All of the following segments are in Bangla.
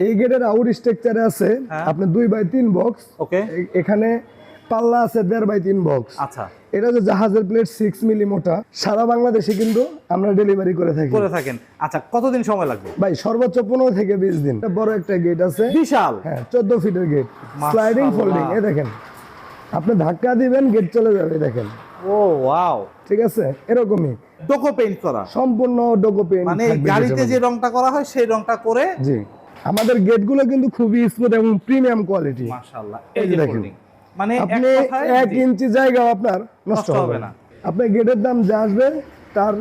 এই গেটের আউট স্ট্রাকচারে আছে আপনার 2x3 বক্স। ওকে, এখানে পাল্লা আছে 1.5x3 বক্স। আচ্ছা, এটা যে জাহাজের প্লেট 6 মিলি মোটা, সারা বাংলাদেশে কিন্তু আমরা ডেলিভারি করে থাকেন। আচ্ছা, কতদিন সময় লাগবে ভাই? সর্বোচ্চ 15 থেকে 20 দিন। বড় একটা গেট আছে, বিশাল, হ্যাঁ 14 ফিটের গেট, স্লাইডিং ফোল্ডিং। এই দেখেন, আপনি ধাক্কা দিবেন গেট চলে যাবে। দেখেন, ও ওয়াও, ঠিক আছে, এরকমই ডোকো পেইন্ট করা, সম্পূর্ণ ডোকো পেইন্ট, মানে গাড়িতে যে রংটা করা হয় সেই রংটা করে। জি, আমাদের গেটগুলো কিন্তু খুবই স্মুথ এবং প্রিমিয়াম কোয়ালিটি। মাশাআল্লাহ, এই যে দেখেন, মানে আপনি 1 ইঞ্চি জায়গাও আপনার নষ্ট হবে না। আপনার গেটের দাম যা আসবে তার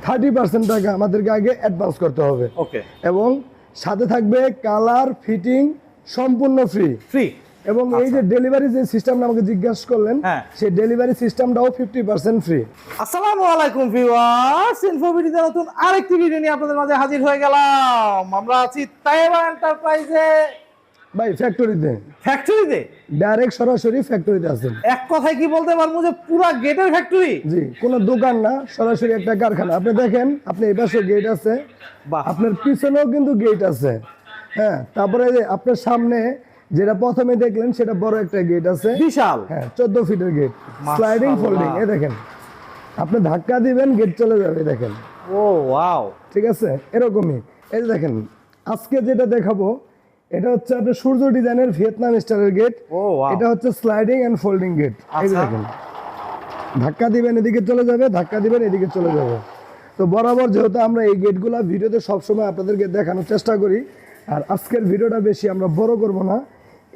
30% টাকা আমাদেরকে আগে অ্যাডভান্স করতে হবে। ওকে, এবং সাথে থাকবে কালার ফিটিং সম্পূর্ণ ফ্রি। এবং এই যে ডেলিভারি যে সিস্টেমটা আমাকে জিজ্ঞাসা করলেন, সেই ডেলিভারি সিস্টেমটাও 50% ফ্রি। আসসালামু আলাইকুম ভিউয়ার্স, ইনফোভিডিতে নতুন আরেকটি ভিডিও নিয়ে আপনাদের মাঝে হাজির হয়ে গেলাম। আমরা আছি তাইবা এন্টারপ্রাইজে। ভাই ফ্যাক্টরিতে ডাইরেক্ট সরাসরি ফ্যাক্টরিতে আছেন। এক কথায় কি বলতে পারবো যে পুরো গেটের ফ্যাক্টরি? জি, কোনো দোকান না, সরাসরি একটা কারখানা। আপনি দেখেন, আপনি এই পাশে গেট আছে, আপনার পিছনেও কিন্তু গেট আছে। হ্যাঁ, তারপরে আপনার সামনে যেটা প্রথমে দেখলেন সেটা বড় একটা গেট আছে, বিশাল, হ্যাঁ 14 ফিটের গেট, স্লাইডিং ফোল্ডিং। এই দেখেন, আপনি ধাক্কা দিবেন গেট চলে যাবে। দেখেন, ও ওয়াও, ঠিক আছে, এরকমই। এই যে দেখেন, আজকে যেটা দেখাবো এটা হচ্ছে আপনার সূর্য ডিজাইনের ভিয়েতনাম স্টাইলের গেট। এটা হচ্ছে স্লাইডিং এন্ড ফোল্ডিং গেট। এই যে দেখেন, ধাক্কা দিবেন এদিকে চলে যাবে, ধাক্কা দিবেন এদিকে চলে যাবে। তো বরাবর যেহেতু আমরা এই গেটগুলা ভিডিওতে সবসময় আপনাদেরকে দেখানোর চেষ্টা করি, আর আজকের ভিডিওটা বেশি আমরা বড় করব না।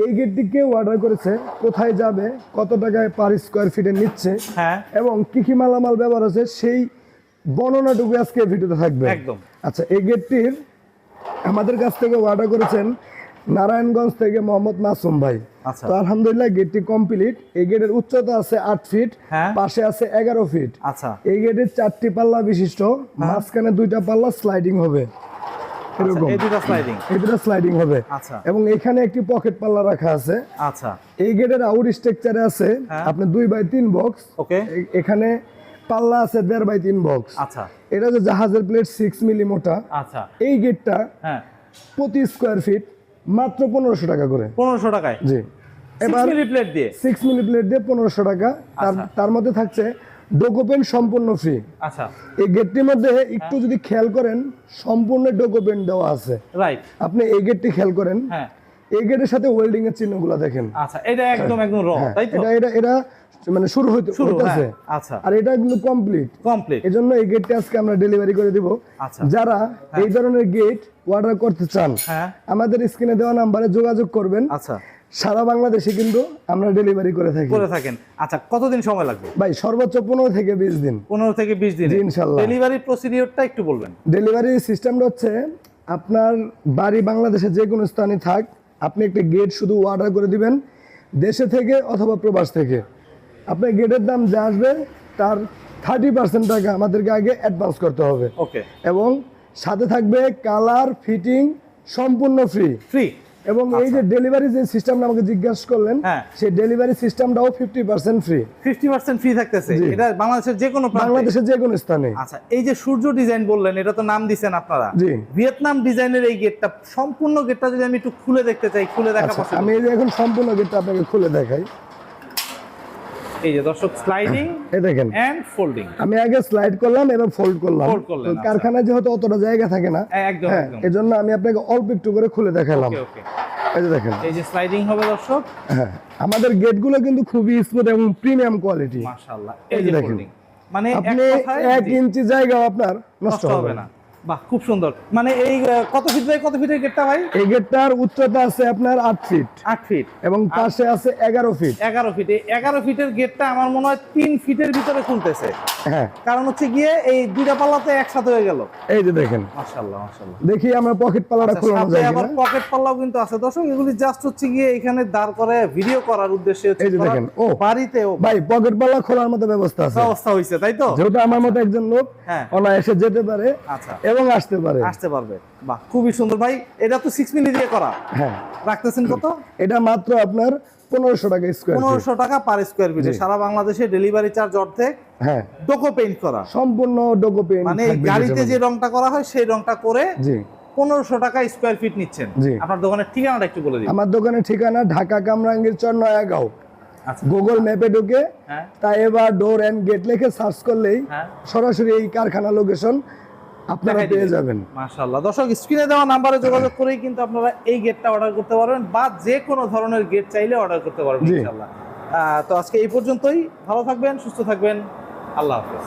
এই গেটটি কেউ অর্ডার করেছে, কোথায় যাবে, কত টাকায় পার স্কোয়ার ফিটে নিচ্ছে, এবং কি কি মালামাল ব্যবহার আছে, সেই বর্ণনাটুকু আজকে ভিডিওতে থাকবে একদম। আচ্ছা, এই গেটটির আমাদের কাছ থেকে অর্ডার করেছেন নারায়ণগঞ্জ থেকে মোহাম্মদ মাসুম ভাই। তো আলহামদুলিল্লাহ গেটটি কমপ্লিট। এই গেটের উচ্চতা আছে 8 ফিট, পাশে আছে 11 ফিট। আচ্ছা, এই গেটের 4টি পাল্লা বিশিষ্ট, মাঝখানে 2টা পাল্লা স্লাইডিং হবে, এরকম এই দুটো স্লাইডিং হবে। এবং এখানে একটি পকেট পাল্লা রাখা আছে। আচ্ছা, এই গেটের আউট স্ট্রাকচারে আছে আপনার 2x3 বক্স। ওকে, এখানে পাল্লা আছে 1.5x3 বক্স। আচ্ছা, এটা যে জাহাজের প্লেট 6 মিলি মোটা। আচ্ছা, এই গেটটা প্রতি স্কোয়ার ফিট মাত্র 1500 টাকা করে। 1500 টাকায়? জি, এবার 6 মিলি প্লেট দিয়ে 1500 টাকা। তার মধ্যে থাকছে ডোকোপেন্ট সম্পূর্ণ ফ্রি। আচ্ছা, এই গেটটির মধ্যে একটু যদি খেয়াল করেন, সম্পূর্ণ ডোকোপেন্ট দেওয়া আছে। রাইট, আপনি এই গেটটি খেয়াল করেন, এই গেটের সাথে ওয়েল্ডিং এর চিহ্নগুলো দেখেন। আচ্ছা, এটা একদম র, তাই তো? এটা মানে শুরু হইতেছে। আচ্ছা, আর এটা কিন্তু কমপ্লিট। এজন্য এই গেটটি আজকে আমরা ডেলিভারি করে দিব। যারা এই ধরনের গেট অর্ডার করতে চান, আমাদের স্ক্রিনে দেওয়া নম্বরে যোগাযোগ করবেন। আচ্ছা, সারা বাংলাদেশে কিন্তু আমরা ডেলিভারি করে থাকেন। আচ্ছা, কতদিন সময় লাগবে ভাই? সর্বোচ্চ 15 থেকে 20 দিন। 15 থেকে 20 দিন ইনশাআল্লাহ। ডেলিভারি প্রসিডিউরটা একটু বলবেন। ডেলিভারি সিস্টেমটা হচ্ছে, আপনার বাড়ি বাংলাদেশে যে কোনো স্থানে থাক, আপনি একটা গেট শুধু অর্ডার করে দিবেন, দেশে থেকে অথবা প্রবাস থেকে। আপনার গেটের দাম যা আসবে তার 30% টাকা আমাদেরকে আগে অ্যাডভান্স করতে হবে। ওকে, এবং সাথে থাকবে কালার ফিটিং সম্পূর্ণ ফ্রি। এবং এই যে ডেলিভারি যে সিস্টেমটা আমাকে জিজ্ঞাসা করলেন, সেই ডেলিভারি সিস্টেমটাও 50% ফ্রি। 50% ফ্রি থাকতেছে। এটা বাংলাদেশের যে কোনো স্থানে। আচ্ছা, এই যে সূর্য ডিজাইন বললেন, এটা তো নাম দিবেন আপনারা। জি, ভিয়েতনাম ডিজাইনের এই গেটটা, সম্পূর্ণ গেটটা যদি আমি একটু খুলে দেখতে চাই, খুলে দেখা পসিবল? আমি এখন সম্পূর্ণ গেটটা আপনাকে খুলে দেখাই। এই যে দর্শক, স্লাইডিং এই দেখেন এন্ড ফোল্ডিং। আমি আগে স্লাইড করলাম এবং ফোল্ড করলাম। কারখানায় যেহেতু অতটা জায়গা থাকে না, এজন্য আমি আপনাকে অল্প একটু করে খুলে দেখালাম। এই যে দেখেন, এই যে স্লাইডিং হবে দর্শক। আমাদের গেটগুলো কিন্তু খুবই স্মুথ এবং প্রিমিয়াম কোয়ালিটি। মাশাআল্লাহ, এই যে দেখেন, মানে আপনি 1 ইঞ্চি জায়গাও আপনার নষ্ট হবে না। বাহ, খুব সুন্দর। মানে এই কত ফিট বাই কত ফিটের গেটটা ভাই? এই গেটটার উচ্চতা আছে আপনার 8 ফিট এবং পাশে আছে 11 ফিট। 11 ফিট। এই 11 ফিটের গেটটা আমার মনে হয় 3 ফিটের ভিতরে খুলতেছে। কারণ হচ্ছে গিয়ে এই দুইটা পাল্লাতে একসাথে হয়ে গেল। এই যে দেখেন, মাশাআল্লাহ মাশাআল্লাহ। দেখি আমরা পকেট পাল্লাটা খোলানো যায় কিনা। আবার পকেট পাল্লাও কিন্তু আছে দর্শক। এগুলি জাস্ট হচ্ছে গিয়ে এখানে দাঁড় করে ভিডিও করার উদ্দেশ্যে হচ্ছে। এই যে দেখেন, ও বাড়িতে ভাই পকেট পাল্লা খোলার মতো ব্যবস্থা আছে। ব্যবস্থা হইছে, তাই তো? যেহেতু আমার মতো একজন লোক অনায়াসে যেতে পারে এবং আসতে পারবে। বাহ, খুবই সুন্দর ভাই। এটা তো 6 মিলি দিয়ে করা। রাখতেছেন কত? এটা মাত্র আপনার 1500 টাকা স্কয়ার ফিট। 1500 টাকা পার স্কয়ার ফিট। সারা বাংলাদেশে ডেলিভারি চার্জ অর্ধেক। ডোকো পেইন্ট করা, সম্পূর্ণ ডোকো পেইন্ট, মানে গাড়িতে যে রংটা করা হয় সেই রংটা করে। জি, 1500 টাকা স্কয়ার ফিট নিচ্ছেন। আপনার দোকানের ঠিকানাটা একটু বলে দিন। আমার দোকানের ঠিকানা ঢাকা কামরাঙ্গীর চর নয়াগাঁও। আচ্ছা, গুগল ম্যাপে ঢুকে তাইবা ডোর এন্ড গেট লিখে সার্চ করলেই সরাসরি এই কারখানা লোকেশন আপনারা পেয়ে যাবেন। মাশাআল্লাহ, দর্শক স্ক্রিনে দেওয়া নাম্বারে যোগাযোগ করেই কিন্তু আপনারা এই গেটটা অর্ডার করতে পারবেন বা যে কোনো ধরনের গেট চাইলে অর্ডার করতে পারবেন ইনশাআল্লাহ। তো আজকে এই পর্যন্তই। ভালো থাকবেন, সুস্থ থাকবেন, আল্লাহ হাফেজ।